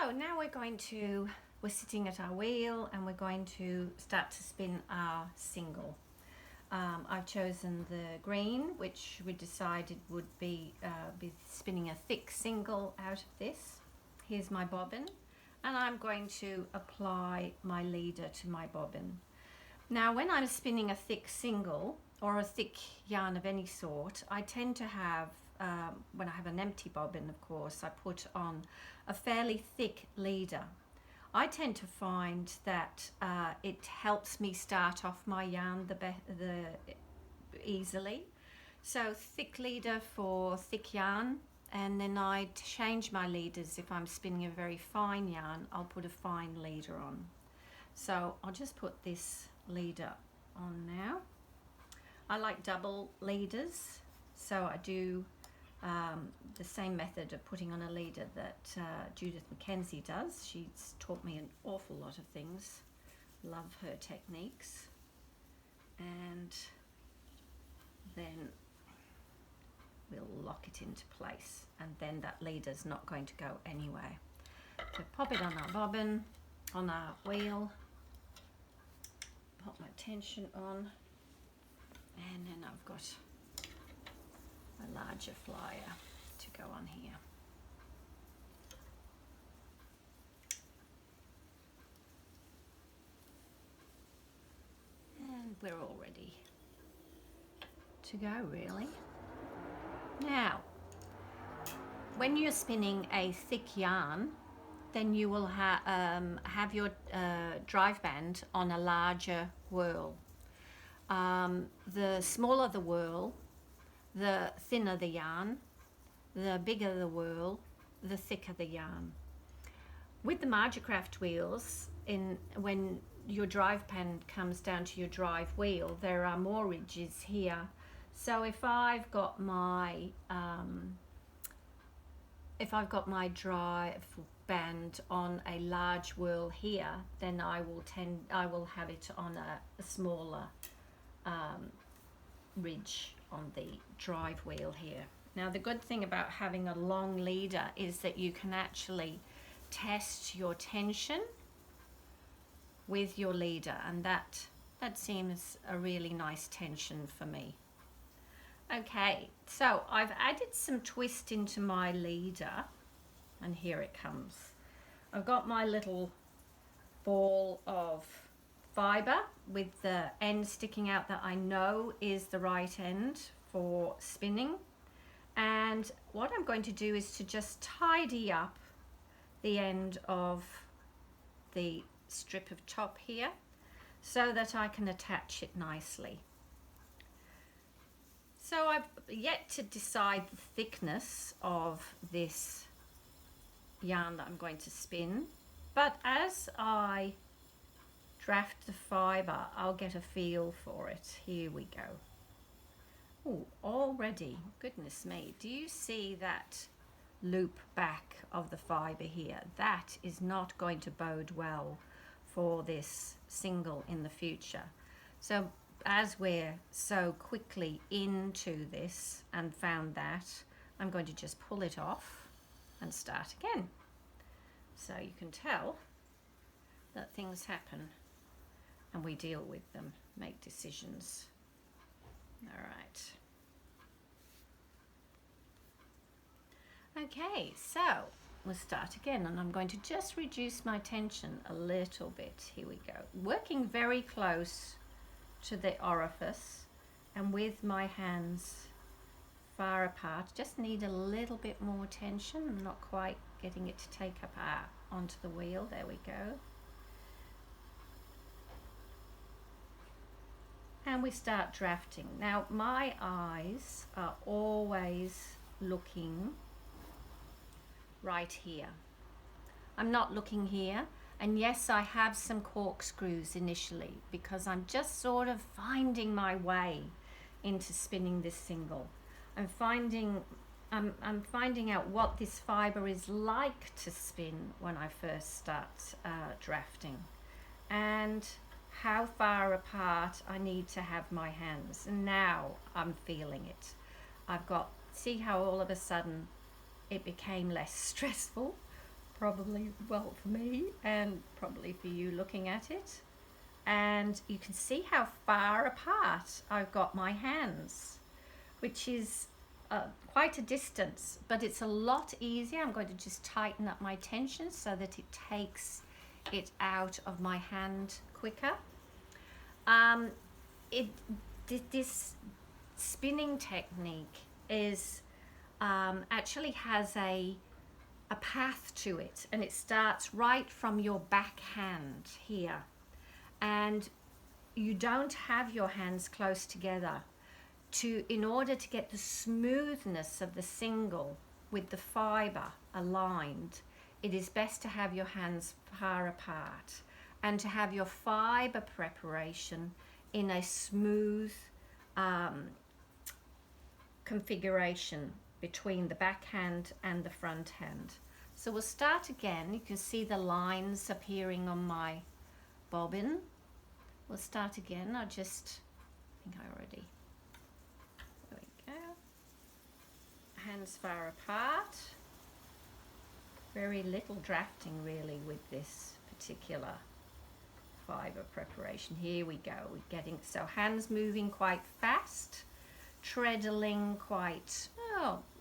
So now we're sitting at our wheel and we're going to start to spin our single. I've chosen the green, which we decided would be spinning a thick single out of this. Here's my bobbin, and I'm going to apply my leader to my bobbin. Now when I'm spinning a thick single or a thick yarn of any sort, I tend to have, when I have an empty bobbin, of course, I put on a fairly thick leader. I tend to find that it helps me start off my yarn easily. So thick leader for thick yarn, and then I change my leaders. If I'm spinning a very fine yarn, I'll put a fine leader on. So I'll just put this leader on now. I like double leaders, so I do the same method of putting on a leader that Judith Mackenzie does. She's taught me an awful lot of things. Love her techniques. And then we'll lock it into place, and then that leader's not going to go anywhere. So pop it on our bobbin, on our wheel, pop my tension on, and then I've got a larger flyer to go on here. And we're all ready to go, really. Now, when you're spinning a thick yarn, then you will have your drive band on a larger whirl. The smaller the whirl, the thinner the yarn, the bigger the whirl, the thicker the yarn. With the Margicraft wheels, when your drive band comes down to your drive wheel, there are more ridges here. So if I've got my drive band on a large whirl here, then I will have it on a smaller ridge on the drive wheel here. Now the good thing about having a long leader is that you can actually test your tension with your leader, and that seems a really nice tension for me. Okay, so I've added some twist into my leader, and here it comes. I've got my little ball of fibre with the end sticking out that I know is the right end for spinning, and what I'm going to do is to just tidy up the end of the strip of top here so that I can attach it nicely. So I've yet to decide the thickness of this yarn that I'm going to spin, but as I draft the fibre, I'll get a feel for it. Here we go. Oh, already, goodness me, do you see that loop back of the fibre here? That is not going to bode well for this single in the future. So as we're so quickly into this and found that, I'm going to just pull it off and start again. So you can tell that things happen and we deal with them, make decisions. All right. Okay, so we'll start again, and I'm going to just reduce my tension a little bit. Here we go. Working very close to the orifice and with my hands far apart. Just need a little bit more tension. I'm not quite getting it to take up onto the wheel. There we go. And we start drafting. Now my eyes are always looking right here. I'm not looking here. And yes, I have some corkscrews initially because I'm just sort of finding my way into spinning this single. I'm finding out what this fibre is like to spin when I first start drafting, and how far apart I need to have my hands. And now I'm feeling it. See how all of a sudden it became less stressful probably, well, for me and probably for you looking at it. And you can see how far apart I've got my hands, which is quite a distance, but it's a lot easier. I'm going to just tighten up my tension so that it takes it out of my hand quicker. This spinning technique is actually has a path to it, and it starts right from your backhand here, and you don't have your hands close together. In order to get the smoothness of the single with the fibre aligned, it is best to have your hands far apart and to have your fibre preparation in a smooth configuration between the backhand and the front hand. So we'll start again. You can see the lines appearing on my bobbin. We'll start again. I think I already, there we go. Hands far apart. Very little drafting really with this particular fibre preparation. Here we go. We're getting, so hands moving quite fast, treadling quite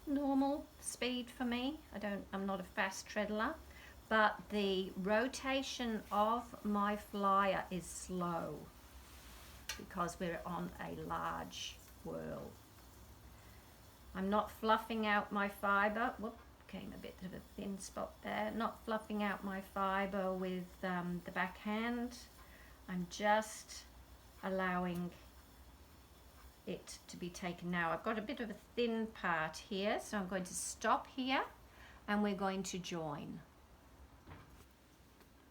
normal speed for me. I'm not a fast treadler, but the rotation of my flyer is slow because we're on a large whirl. I'm not fluffing out my fibre. Whoop, came a bit of a thin spot there. Not fluffing out my fibre with the backhand. I'm just allowing it to be taken. Now I've got a bit of a thin part here, so I'm going to stop here and we're going to join.